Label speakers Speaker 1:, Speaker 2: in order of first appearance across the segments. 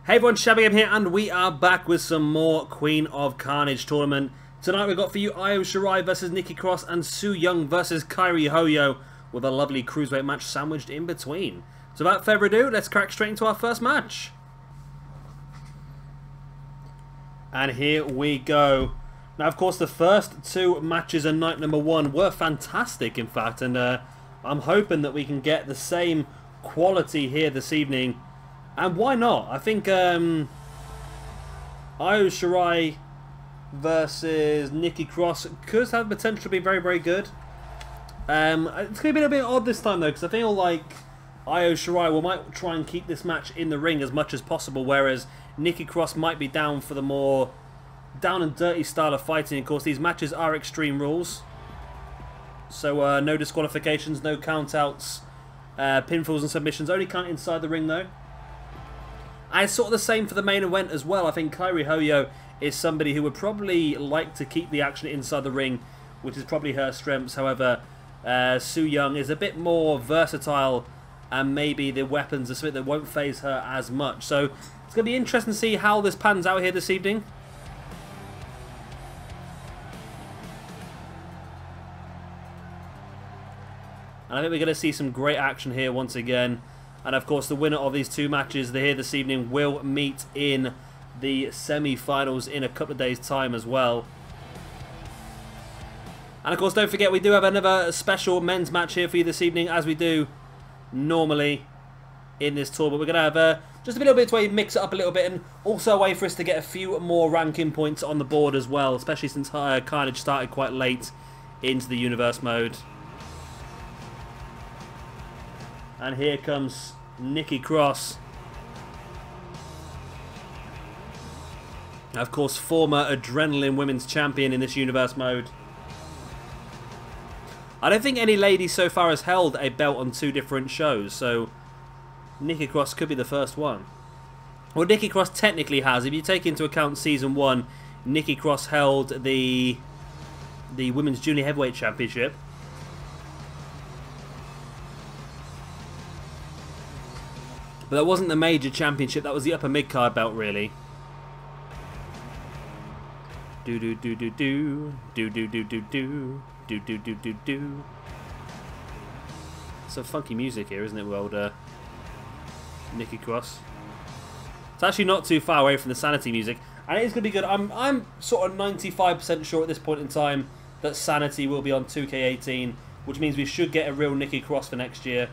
Speaker 1: Hey everyone, Shabby here, and we are back with some more Queen of Carnage tournament. Tonight we've got for you Sharai versus Nikki Cross and Su Yung versus Kairi Hojo, with a lovely cruiserweight match sandwiched in between. So without further ado, let's crack straight into our first match. And here we go. Now of course the first two matches of night number one were fantastic in fact, and I'm hoping that we can get the same quality here this evening. And why not? I think Sharai versus Nikki Cross could have potential to be very, very good. It's going to be a bit odd this time though, because I feel like Sharai might try and keep this match in the ring as much as possible, whereas Nikki Cross might be down for the more down and dirty style of fighting. Of course, these matches are Extreme Rules, so no disqualifications, no countouts, pinfalls and submissions. Only count inside the ring though. And it's sort of the same for the main event as well. I think Kairi Hojo is somebody who would probably like to keep the action inside the ring, which is probably her strengths. However, Su Yung is a bit more versatile, and maybe the weapons are something that won't phase her as much. So it's going to be interesting to see how this pans out here this evening. And I think we're going to see some great action here once again. And of course the winner of these two matches here this evening will meet in the semi-finals in a couple of days' time as well. And of course don't forget we do have another special men's match here for you this evening, as we do normally in this tour. But we're going to have just a little bit to way mix it up a little bit, and also a way for us to get a few more ranking points on the board as well, especially since Carnage started quite late into the universe mode. And here comes Nikki Cross. Of course, former Adrenaline Women's Champion in this universe mode. I don't think any lady so far has held a belt on two different shows, so Nikki Cross could be the first one. Well, Nikki Cross technically has. If you take into account Season 1, Nikki Cross held the Women's Junior Heavyweight Championship. But that wasn't the major championship, that was the upper mid-card belt, really. Do do do do do do do do do do do do do do do. Some funky music here, isn't it, with old Nikki Cross? It's actually not too far away from the Sanity music, and it is going to be good. I'm sort of 95% sure at this point in time that Sanity will be on 2K18, which means we should get a real Nikki Cross for next year.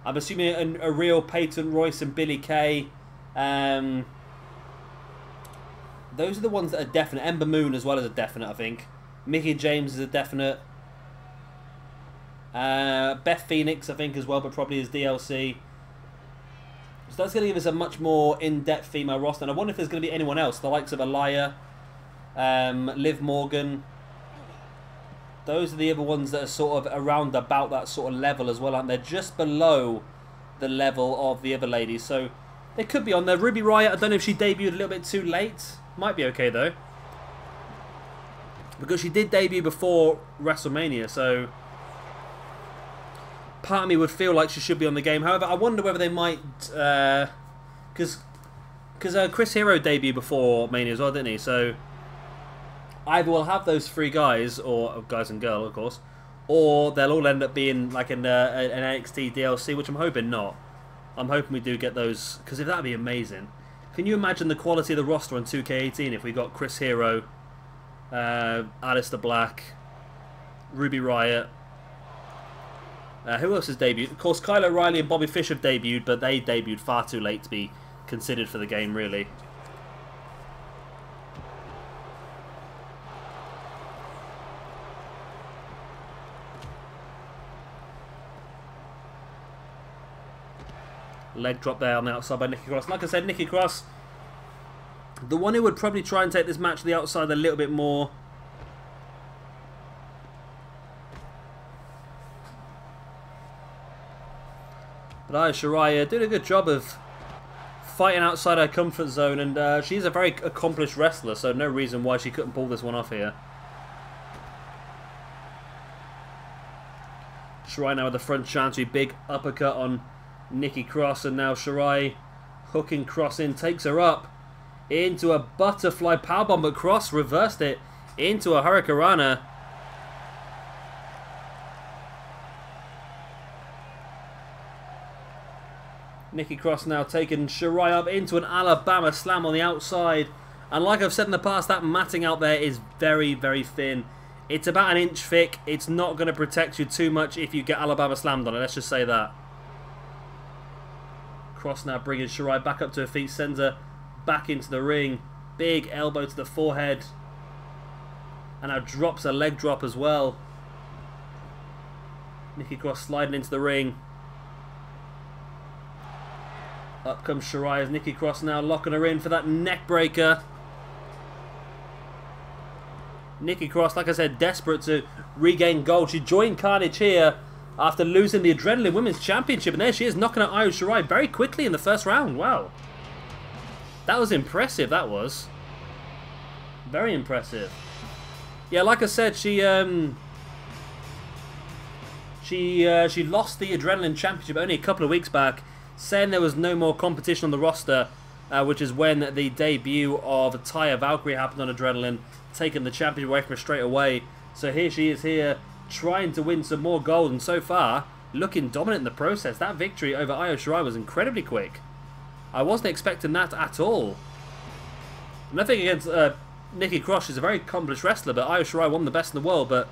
Speaker 1: I'm assuming a real Peyton Royce and Billy Kay. Those are the ones that are definite. Ember Moon as well as a definite, I think. Mickey James is a definite. Beth Phoenix, I think, as well, but probably as DLC. So that's going to give us a much more in-depth female roster. And I wonder if there's going to be anyone else. The likes of Aliyah, Liv Morgan. Those are the other ones that are sort of around about that sort of level as well, aren't they? Just below the level of the other ladies. So they could be on there. Ruby Riott, I don't know if she debuted a little bit too late. Might be okay though, because she did debut before WrestleMania, so part of me would feel like she should be on the game. However, I wonder whether they might, because Chris Hero debuted before Mania as well, didn't he? So either we'll have those three guys, or guys and girl, of course, or they'll all end up being like an NXT DLC, which I'm hoping not. I'm hoping we do get those, because if that'd be amazing. Can you imagine the quality of the roster on 2K18 if we got Chris Hero, Aleister Black, Ruby Riott? Who else has debuted? Of course, Kyle O'Reilly and Bobby Fish have debuted, but they debuted far too late to be considered for the game, really. Leg drop there on the outside by Nikki Cross. Like I said, Nikki Cross, the one who would probably try and take this match to the outside a little bit more. But Sharai doing a good job of fighting outside her comfort zone, and she's a very accomplished wrestler, so no reason why she couldn't pull this one off here. Sharai now with the front chancery, big uppercut on Nikki Cross, and now Sharai Hooking Cross in, takes her up into a butterfly powerbomb, but Cross reversed it into a Hurricanrana. Nikki Cross now taking Sharai up into an Alabama slam on the outside. And like I've said in the past, that matting out there is very, very thin. It's about 1 inch thick. It's not going to protect you too much if you get Alabama slammed on it. Let's just say that. Cross now bringing Sharai back up to her feet. Sends her back into the ring. Big elbow to the forehead. And now drops a leg drop as well. Nikki Cross sliding into the ring. Up comes Sharai as Nikki Cross now locking her in for that neck breaker. Nikki Cross, like I said, desperate to regain gold. She joined Carnage here after losing the Adrenaline Women's Championship. And there she is, knocking out Io Shirai very quickly in the first round. Wow. That was impressive, that was. Very impressive. Yeah, like I said, she lost the Adrenaline Championship only a couple of weeks back, saying there was no more competition on the roster, which is when the debut of Taya Valkyrie happened on Adrenaline, taking the championship away from her straight away. So here she is here, trying to win some more gold, and so far, looking dominant in the process. That victory over Io Shirai was incredibly quick. I wasn't expecting that at all. Nothing against Nikki Cross, she's a very accomplished wrestler, but Io Shirai won the best in the world, but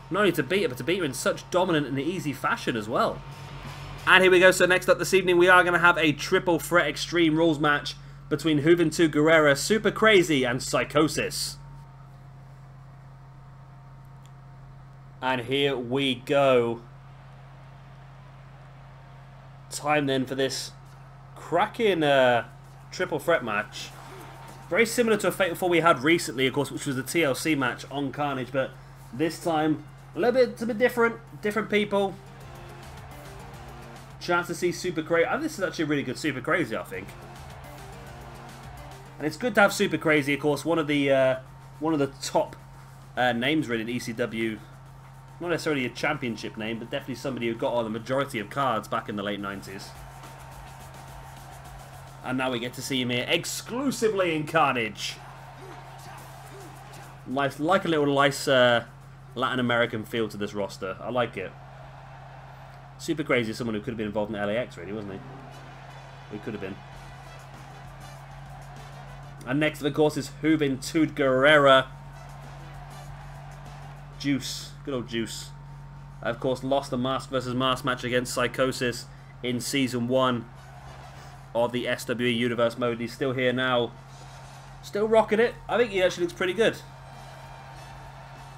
Speaker 1: not only to beat her, but to beat her in such dominant and easy fashion as well. And here we go, so next up this evening we are going to have a triple threat Extreme Rules match between Juventud, Guerrera, Super Crazy and Psicosis. And here we go. Time then for this cracking triple threat match. Very similar to a Fatal 4 we had recently, of course, which was the TLC match on Carnage, but this time it's a bit different. Different people. Chance to see Super Crazy. This is actually a really good Super Crazy, I think. And it's good to have Super Crazy, of course, one of the top names really in ECW. Not necessarily a championship name, but definitely somebody who got on the majority of cards back in the late 90s. And now we get to see him here exclusively in Carnage. Like a little nice Latin American feel to this roster. I like it. Super Crazy is someone who could have been involved in LAX, really, wasn't he? He could have been. And next, of course, is Juventud Guerrera. Juice. Good old Juice. Of course, lost the mask versus mask match against Psicosis in Season 1 of the SWE Universe mode. He's still here now. Still rocking it. I think he actually looks pretty good.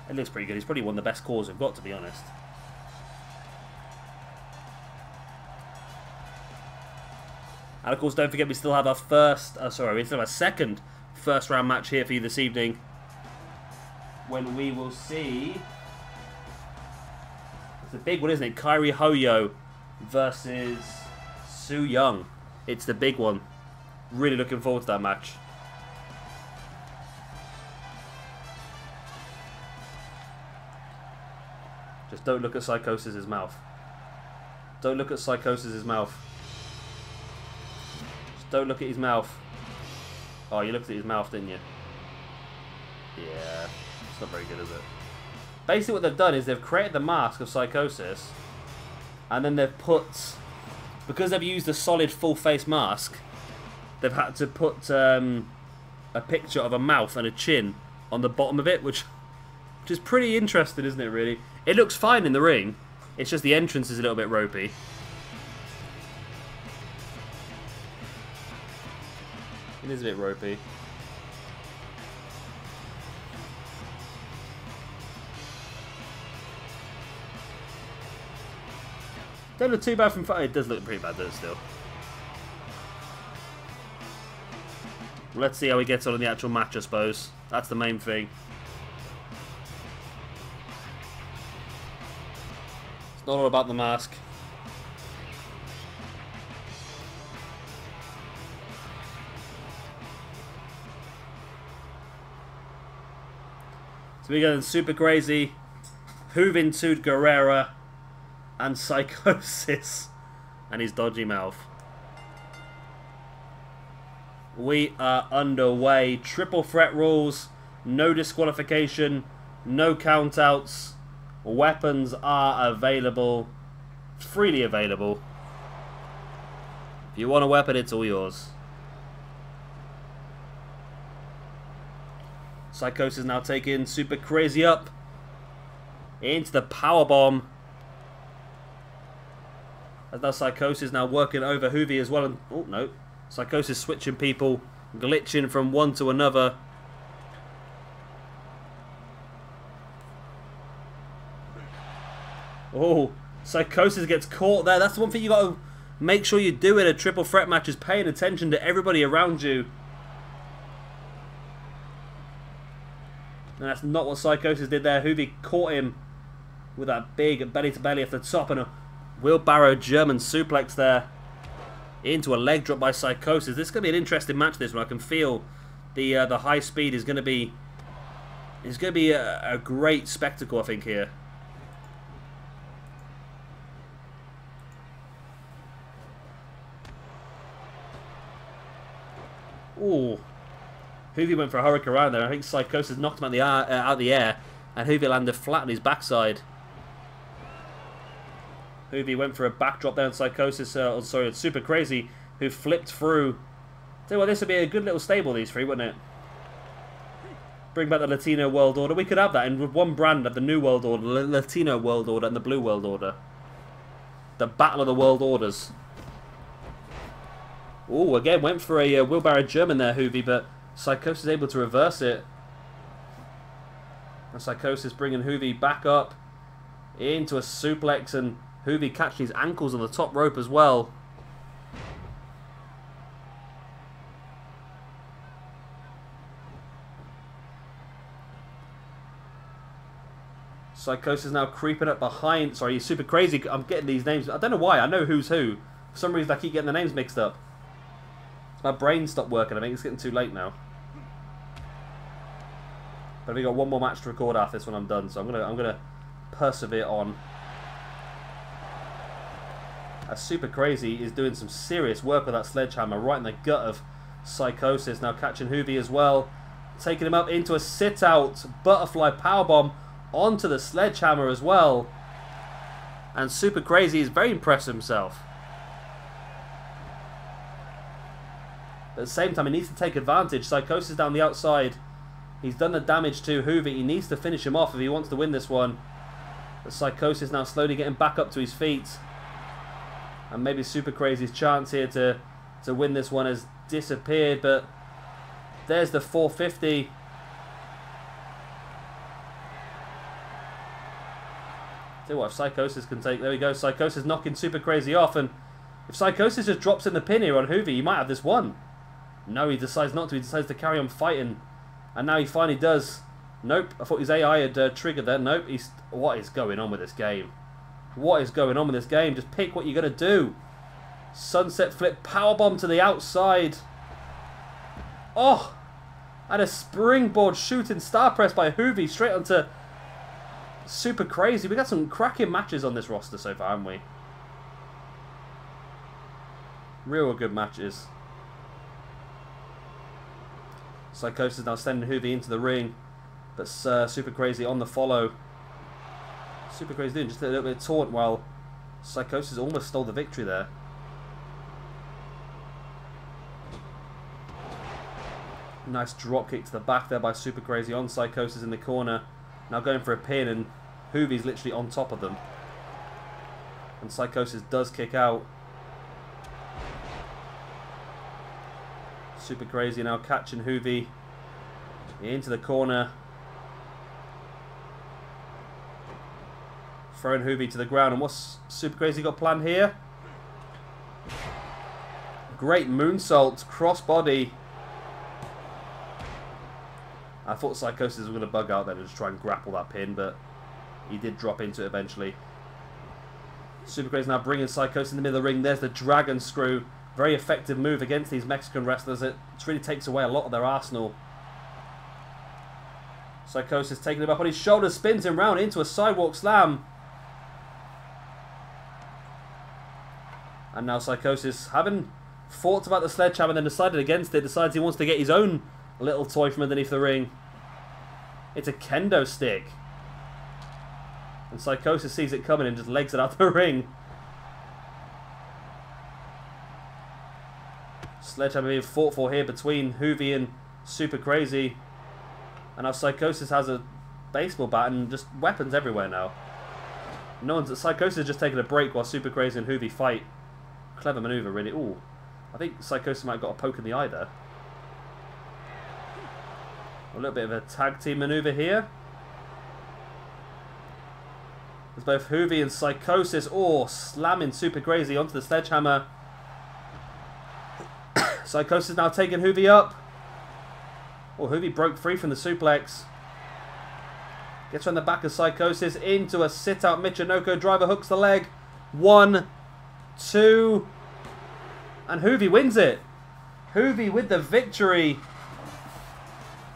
Speaker 1: It looks pretty good. He's probably one of the best cores we've got, to be honest. And of course, don't forget we still have our we still have a second first round match here for you this evening, when we will see, it's a big one, isn't it? Kairi Hojo versus Su Yung. It's the big one. Really looking forward to that match. Just don't look at Psicosis' mouth. Don't look at Psicosis' mouth. Don't look at his mouth. Oh, you looked at his mouth, didn't you? Yeah. It's not very good, is it? Basically what they've done is they've created the mask of Psicosis, and then they've put, because they've used a solid full face mask, they've had to put a picture of a mouth and a chin on the bottom of it, which is pretty interesting, isn't it, really? It looks fine in the ring. It's just the entrance is a little bit ropey. It is a bit ropey. Don't look too bad from far. It does look pretty bad though still. Let's see how he gets on in the actual match, I suppose. That's the main thing. It's not all about the mask. So we got Super Crazy, Juventud Guerrera, and Psicosis, and his dodgy mouth. We are underway. Triple threat rules. No disqualification. No countouts. Weapons are available. Freely available. If you want a weapon, it's all yours. Psicosis now taking Super Crazy up into the powerbomb. As now Psicosis now working over Hoovy as well. And, oh no, Psicosis switching people, glitching from one to another. Oh, Psicosis gets caught there. That's the one thing you got to make sure you do in a triple threat match, is paying attention to everybody around you. And that's not what Psicosis did there. Hoovy caught him with that big belly-to-belly at the top, and a wheelbarrow German suplex there into a leg drop by Psicosis. This is going to be an interesting match, this one. I can feel the high speed is going to be a great spectacle, I think, here. Ooh. Hoovy went for a hurricane around there. I think Psicosis knocked him out of the air, and Hoovy landed flat on his backside. Hoovy went for a backdrop there, and Psicosis, sorry, it's Super Crazy, who flipped through. Tell you what, this would be a good little stable, these three, wouldn't it? Bring back the Latino World Order. We could have that, and with one brand of the New World Order, the Latino World Order, and the Blue World Order. The Battle of the World Orders. Ooh, again, went for a wheelbarrow German there, Hoovy, but Psicosis is able to reverse it. And Psicosis bringing Hoovy back up into a suplex, and Hoovy catching his ankles on the top rope as well. Psicosis now creeping up behind. Sorry, he's Super Crazy. I'm getting these names. I don't know why. I know who's who. For some reason, I keep getting the names mixed up. My brain stopped working. I think it's getting too late now. But we got one more match to record after this when I'm done, so I'm gonna persevere on. As Super Crazy is doing some serious work with that sledgehammer right in the gut of Psicosis. Now catching Hoovy as well, taking him up into a sit-out butterfly powerbomb onto the sledgehammer as well. And Super Crazy is very impressed with himself. But at the same time, he needs to take advantage. Psicosis down the outside. He's done the damage to Hoovy. He needs to finish him off if he wants to win this one. But Psicosis now slowly getting back up to his feet. And maybe Super Crazy's chance here to win this one has disappeared. But there's the 450. Tell you what, if Psicosis can take... There we go. Psicosis knocking Super Crazy off. And if Psicosis just drops in the pin here on Hoovy, he might have this one. No, he decides not to. He decides to carry on fighting. And now he finally does. Nope. I thought his AI had triggered there. Nope. What is going on with this game? What is going on with this game? Just pick what you're going to do. Sunset flip. Powerbomb to the outside. Oh! And a springboard shooting star press by Hoovy straight onto Super Crazy. We got some cracking matches on this roster so far, haven't we? Real good matches. Psicosis now sending Hoovy into the ring, but Super Crazy on the follow. Super Crazy doing just a little bit of taunt while Psicosis almost stole the victory there. Nice drop kick to the back there by Super Crazy on Psicosis in the corner. Now going for a pin, and Hoovy's literally on top of them. And Psicosis does kick out. Super Crazy now catching Hoovy into the corner. Throwing Hoovy to the ground. And what's Super Crazy got planned here? Great moonsault, crossbody. I thought Psicosis was going to bug out there and just try and grapple that pin, but he did drop into it eventually. Super Crazy now bringing Psicosis in the middle of the ring. There's the dragon screw. Very effective move against these Mexican wrestlers. It really takes away a lot of their arsenal. Psicosis taking him up on his shoulder, spins him round into a sidewalk slam. And now Psicosis having thought about the sledgehammer and then decided against it. Decides he wants to get his own little toy from underneath the ring. It's a kendo stick. And Psicosis sees it coming and just legs it out the ring. Sledgehammer being fought for here between Hoovy and Super Crazy. And now Psicosis has a baseball bat and just weapons everywhere now. Psicosis is just taking a break while Super Crazy and Hoovy fight. Clever maneuver, really. Ooh, I think Psicosis might have got a poke in the eye there. A little bit of a tag team maneuver here. There's both Hoovy and Psicosis. Oh, slamming Super Crazy onto the sledgehammer. Psicosis now taking Hoovy up. Oh, Hoovy broke free from the suplex. Gets on the back of Psicosis into a sit-out Michinoku driver. Hooks the leg. 1, 2. And Hoovy wins it. Hoovy with the victory.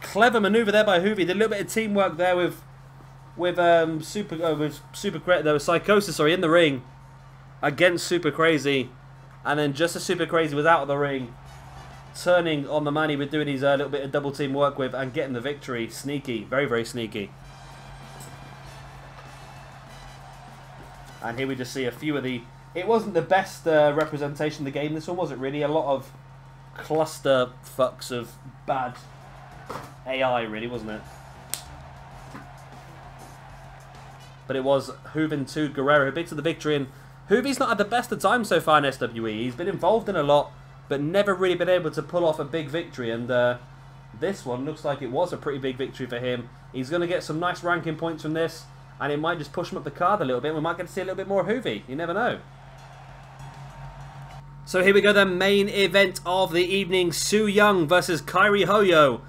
Speaker 1: Clever maneuver there by Hoovy. Did a little bit of teamwork there with Psicosis, sorry, in the ring against Super Crazy, and then just as Super Crazy was out of the ring, turning on the man he was doing his little bit of double team work with and getting the victory. Sneaky, very, very sneaky. And here we just see a few of the. It wasn't the best representation of the game. This one wasn't really. A lot of cluster fucks of bad AI, really, wasn't it? But it was Juventud Guerrera who picked up the victory, and Hoovy's not had the best of times so far in SWE. He's been involved in a lot, but never really been able to pull off a big victory, and this one looks like it was a pretty big victory for him. He's going to get some nice ranking points from this, and it might just push him up the card a little bit. We might get to see a little bit more Hoovy. You never know. So here we go, the main event of the evening. Su Yung versus Kairi Hojo.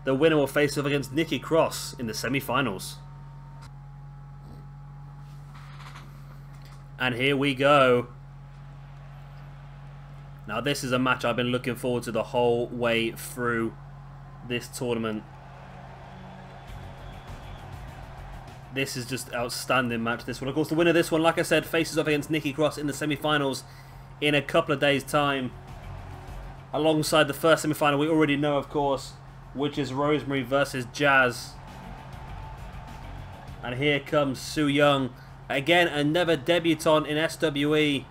Speaker 1: The winner will face off against Nikki Cross in the semi-finals. And here we go. Now this is a match I've been looking forward to the whole way through this tournament. This is just outstanding match, this one. Of course, the winner of this one, like I said, faces off against Nikki Cross in the semi-finals in a couple of days' time. Alongside the first semi-final we already know, of course, which is Rosemary versus Jazz. And here comes Su Yung. Again, another debutant in SWE.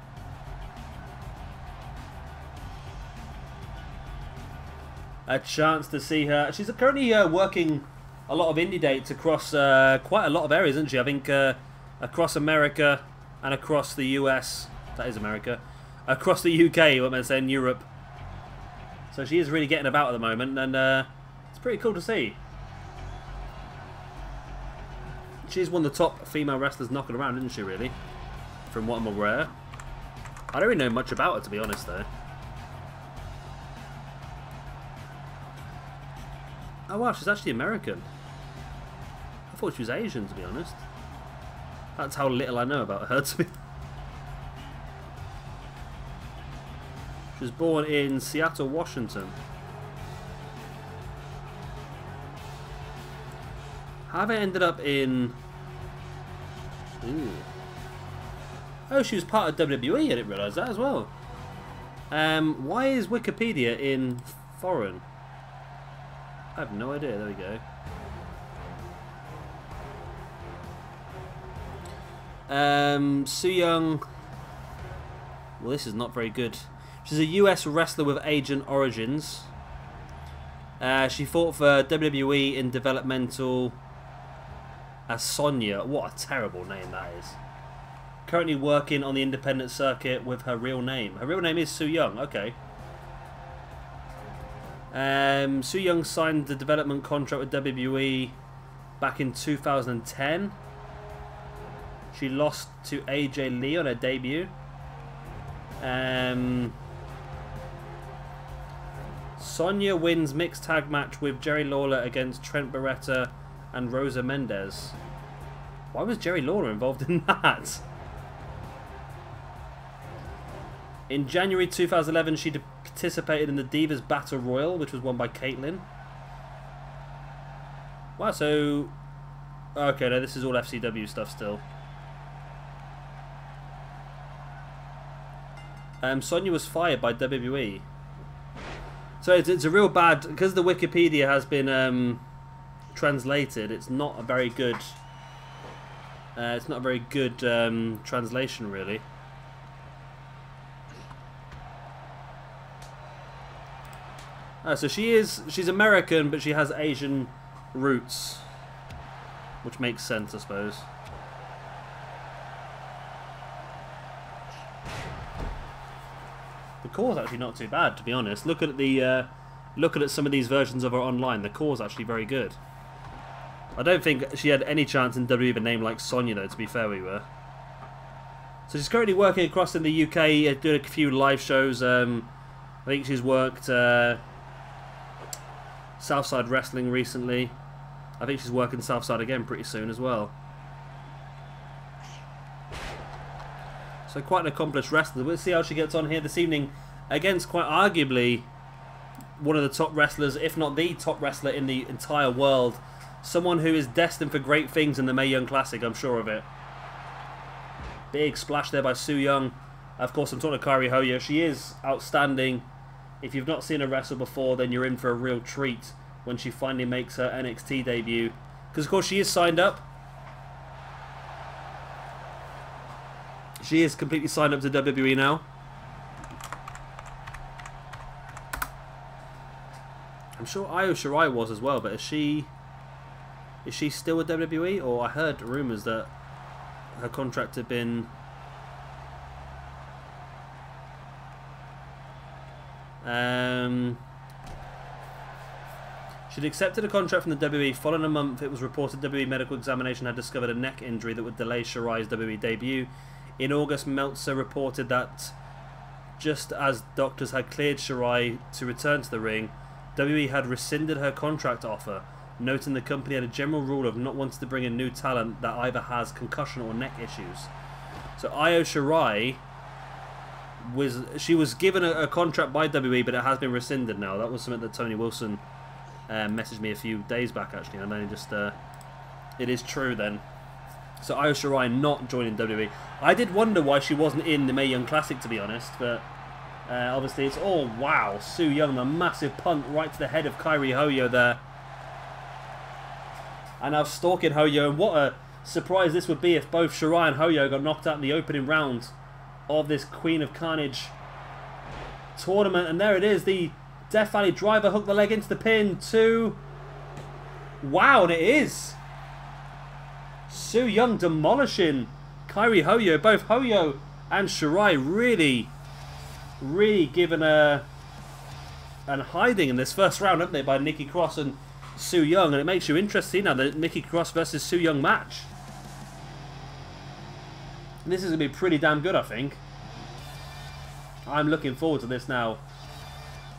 Speaker 1: A chance to see her. She's currently working a lot of indie dates across quite a lot of areas, isn't she? I think across America and across the US. That is America. Across the UK, what am I saying, Europe. So she is really getting about at the moment, and it's pretty cool to see. She's one of the top female wrestlers knocking around, isn't she, really? From what I'm aware. I don't really know much about her, to be honest, though. Oh, wow, she's actually American. I thought she was Asian, to be honest. That's how little I know about her, to be. She was born in Seattle, Washington. How have I ended up in... Ooh. Oh, she was part of WWE, I didn't realise that as well. Why is Wikipedia in foreign? I have no idea, there we go. Su Yung... Well, this is not very good. She's a US wrestler with Asian origins. She fought for WWE in developmental... as Sonya. What a terrible name that is. Currently working on the independent circuit with her real name. Her real name is Su Yung, okay. Su Yung signed the development contract with WWE back in 2010. She lost to AJ Lee on her debut. Sonya wins mixed tag match with Jerry Lawler against Trent Beretta and Rosa Mendez. Why was Jerry Lawler involved in that? In January 2011, she participated in the Divas Battle Royal, which was won by Caitlyn. Wow, so... Okay, no, this is all FCW stuff still. Sonya was fired by WWE. So it's a real bad, because the Wikipedia has been translated. It's not a very good. It's not a very good translation, really. So she's American, but she has Asian roots, which makes sense, I suppose. The core's actually not too bad, to be honest. Looking at some of these versions of her online, the core's actually very good. I don't think she had any chance in WWE with a name like Sonya, though, to be fair with her. So she's currently working across in the UK, doing a few live shows. I think she's worked Southside Wrestling recently. I think she's working Southside again pretty soon as well. So quite an accomplished wrestler. We'll see how she gets on here this evening against quite arguably one of the top wrestlers, if not the top wrestler in the entire world. Someone who is destined for great things in the Mae Young Classic, I'm sure of it. Big splash there by Su Yung. Of course, I'm talking to Kairi Hojo. She is outstanding. If you've not seen her wrestle before, then you're in for a real treat when she finally makes her NXT debut. Because, of course, she is signed up. She is completely signed up to WWE now. I'm sure Io Shirai was as well, but is she still with WWE? Or I heard rumours that her contract had been... She'd accepted a contract from the WWE. Following a month, it was reported WWE medical examination had discovered a neck injury that would delay Shirai's WWE debut. In August, Meltzer reported that just as doctors had cleared Sharai to return to the ring, WWE had rescinded her contract offer, noting the company had a general rule of not wanting to bring in new talent that either has concussion or neck issues. So Io Shirai was given a contract by WWE, but it has been rescinded now. That was something that Tony Wilson messaged me a few days back, actually, and then it is true then. So Io Shirai not joining WWE. I did wonder why she wasn't in the Mae Young Classic, to be honest, but obviously it's all... Wow, Su Yung, the massive punt right to the head of Kairi Hojo there. And now stalking Hojo, and what a surprise this would be if both Shirai and Hojo got knocked out in the opening round of this Queen of Carnage tournament. And there it is, the Death Valley driver hooked the leg into the pin. 2. Wow, and it is Su Yung demolishing Kairi Hojo. Both Hojo and Shirai really given a hiding in this first round, haven't they, by Nikki Cross and Su Yung, and it makes you interested now, the Nikki Cross versus Su Yung match. And this is going to be pretty damn good, I think. I'm looking forward to this now.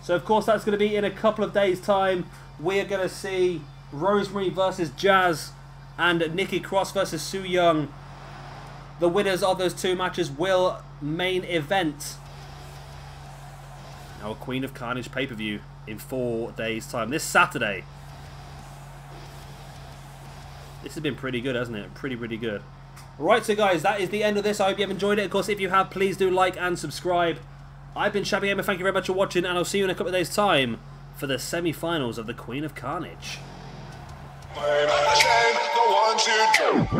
Speaker 1: So, of course, that's going to be in a couple of days' time. We're going to see Rosemary versus Jazz and Nikki Cross versus Su Yung. The winners of those two matches will main event our Queen of Carnage pay-per-view in 4 days' time. This Saturday. This has been pretty good, hasn't it? Pretty good. Right, so guys, that is the end of this. I hope you have enjoyed it. Of course, if you have, please do like and subscribe. I've been Shabby Gamer. Thank you very much for watching, and I'll see you in a couple of days' time for the semi-finals of the Queen of Carnage. The 1, 2, 3.